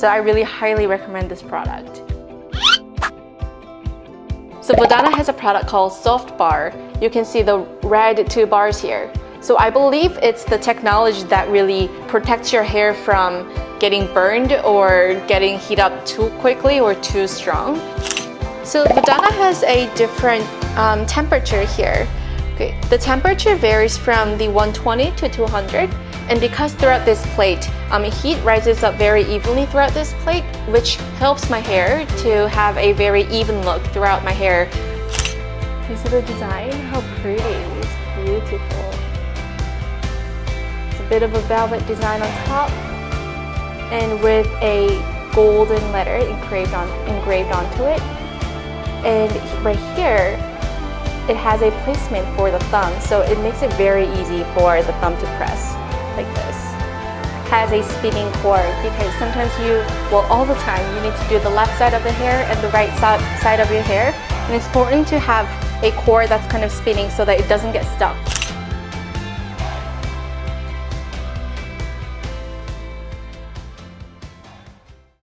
So I really highly recommend this product. So VODANA has a product called VelvetBar. You can see the red 2 bars here. So I believe it's the technology that really protects your hair from getting burned or getting heat up too quickly or too strong. So VODANA has a different temperature here. Okay, the temperature varies from the 120 to 200, and because throughout this plate, heat rises up very evenly throughout this plate, which helps my hair to have a very even look throughout my hair. You see the design? How pretty! It's beautiful. It's a bit of a velvet design on top, and with a golden letter engraved onto it. And right here, it has a placement for the thumb, so it makes it very easy for the thumb to press like this. Has a spinning cord because sometimes all the time, you need to do the left side of the hair and the right side of your hair, and it's important to have a cord that's kind of spinning so that it doesn't get stuck.